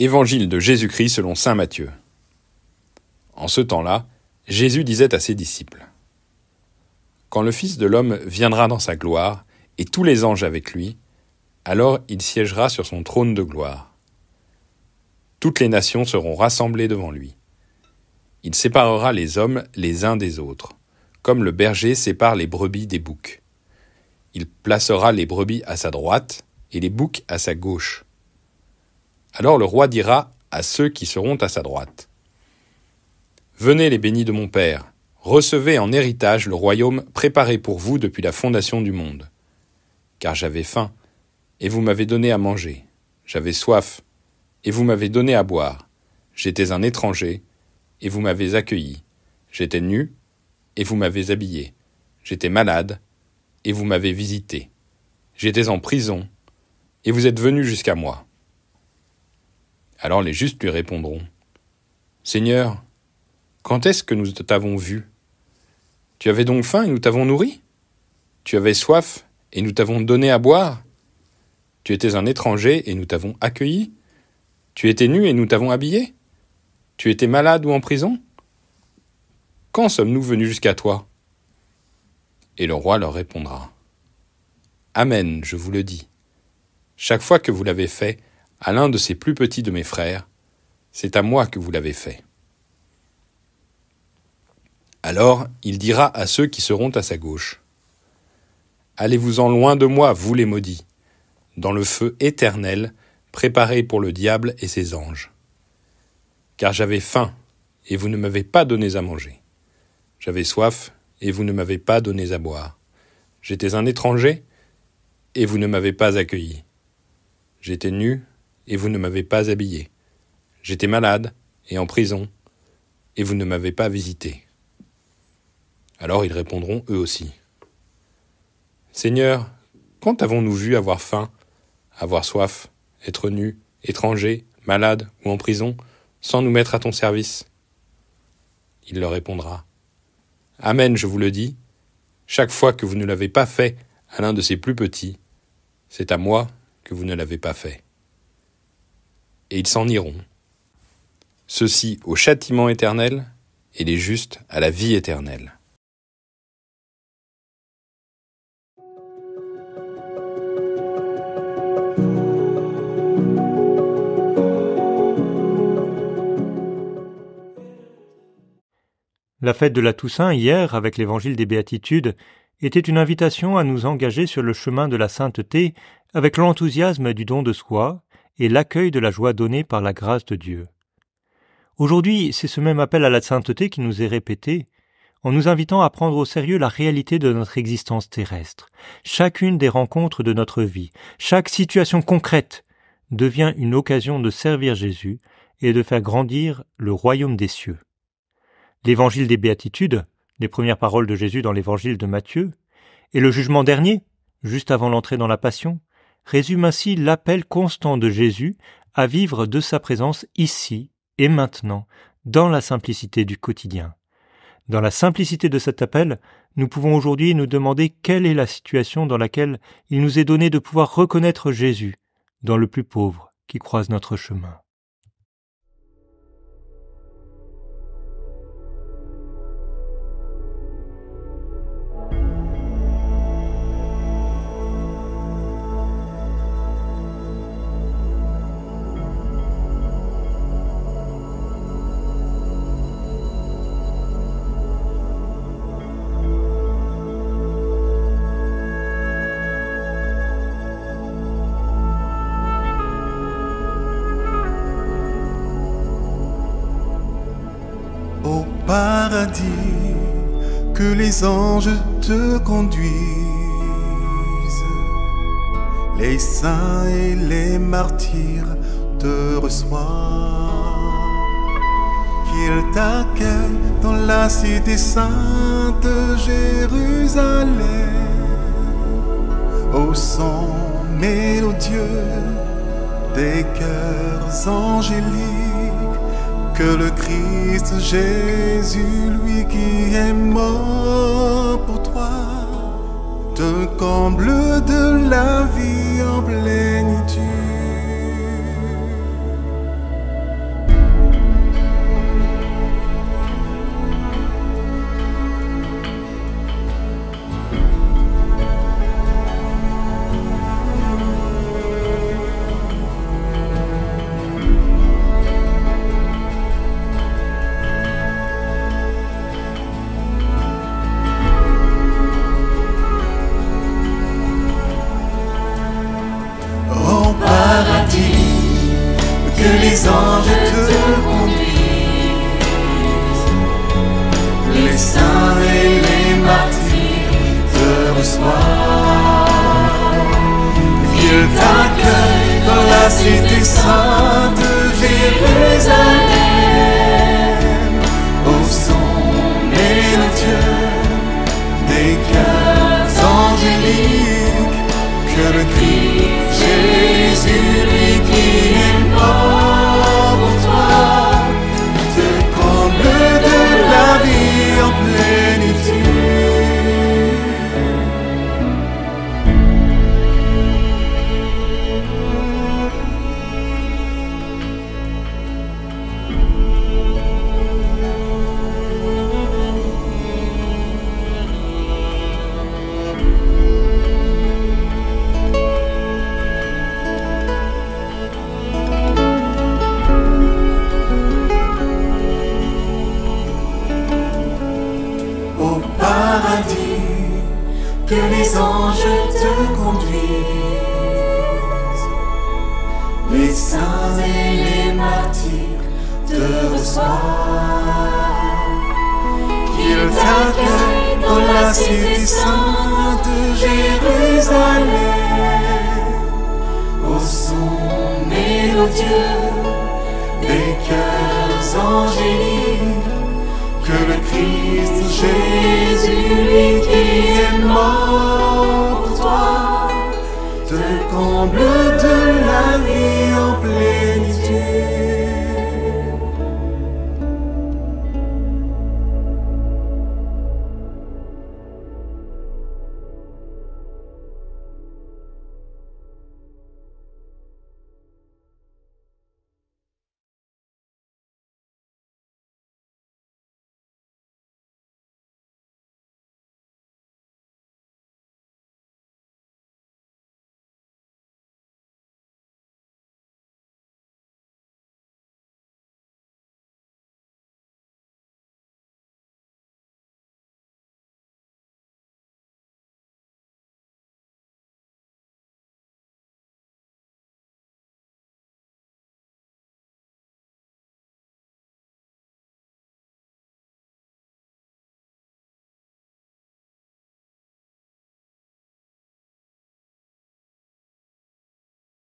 Évangile de Jésus-Christ selon saint Matthieu. En ce temps-là, Jésus disait à ses disciples : Quand le Fils de l'homme viendra dans sa gloire, et tous les anges avec lui, alors il siégera sur son trône de gloire. Toutes les nations seront rassemblées devant lui. Il séparera les hommes les uns des autres, comme le berger sépare les brebis des boucs. Il placera les brebis à sa droite et les boucs à sa gauche. Alors le roi dira à ceux qui seront à sa droite : Venez les bénis de mon Père, recevez en héritage le royaume préparé pour vous depuis la fondation du monde. Car j'avais faim, et vous m'avez donné à manger. J'avais soif, et vous m'avez donné à boire. J'étais un étranger, et vous m'avez accueilli. J'étais nu, et vous m'avez habillé. J'étais malade, et vous m'avez visité. J'étais en prison, et vous êtes venus jusqu'à moi. Alors les justes lui répondront : Seigneur, quand est-ce que nous t'avons vu ? Tu avais donc faim et nous t'avons nourri ? Tu avais soif et nous t'avons donné à boire ? Tu étais un étranger et nous t'avons accueilli ? Tu étais nu et nous t'avons habillé ? Tu étais malade ou en prison ? Quand sommes-nous venus jusqu'à toi ? Et le roi leur répondra : Amen, je vous le dis. Chaque fois que vous l'avez fait à l'un de ces plus petits de mes frères, c'est à moi que vous l'avez fait. Alors il dira à ceux qui seront à sa gauche : Allez-vous-en loin de moi, vous les maudits, dans le feu éternel préparé pour le diable et ses anges. Car j'avais faim, et vous ne m'avez pas donné à manger. J'avais soif, et vous ne m'avez pas donné à boire. J'étais un étranger, et vous ne m'avez pas accueilli. J'étais nu, et vous ne m'avez pas habillé. J'étais malade, et en prison, et vous ne m'avez pas visité. Alors ils répondront eux aussi : Seigneur, quand avons-nous vu avoir faim, avoir soif, être nus, étrangers, malades ou en prison, sans nous mettre à ton service ? Il leur répondra : Amen, je vous le dis, chaque fois que vous ne l'avez pas fait à l'un de ces plus petits, c'est à moi que vous ne l'avez pas fait. Et ils s'en iront, ceux-ci au châtiment éternel et les justes à la vie éternelle. La fête de la Toussaint, hier, avec l'évangile des Béatitudes, était une invitation à nous engager sur le chemin de la sainteté avec l'enthousiasme du don de soi et l'accueil de la joie donnée par la grâce de Dieu. Aujourd'hui, c'est ce même appel à la sainteté qui nous est répété, en nous invitant à prendre au sérieux la réalité de notre existence terrestre. Chacune des rencontres de notre vie, chaque situation concrète devient une occasion de servir Jésus et de faire grandir le royaume des cieux. L'évangile des Béatitudes, les premières paroles de Jésus dans l'évangile de Matthieu, et le jugement dernier, juste avant l'entrée dans la Passion, résument ainsi l'appel constant de Jésus à vivre de sa présence ici et maintenant, dans la simplicité du quotidien. Dans la simplicité de cet appel, nous pouvons aujourd'hui nous demander quelle est la situation dans laquelle il nous est donné de pouvoir reconnaître Jésus dans le plus pauvre qui croise notre chemin. Paradis, que les anges te conduisent, les saints et les martyrs te reçoivent, qu'ils t'accueillent dans la cité sainte Jérusalem, au son mélodieux des chœurs angéliques. Que le Christ Jésus, lui qui est mort pour toi, te comble de la vie en plénitude. sainte Jérusalem, au son mélodieux des chœurs angéliques, que le Christ Jésus, lui qui est mort pour toi, te comble de la vie en plénitude. Au paradis, que les anges te conduisent, les saints et les martyrs te reçoivent, qu'ils t'accueillent dans la cité sainte Jérusalem, au son mélodieux des chœurs angéliques, que le Christ Jésus, lui qui est mort pour toi, te comble de la vie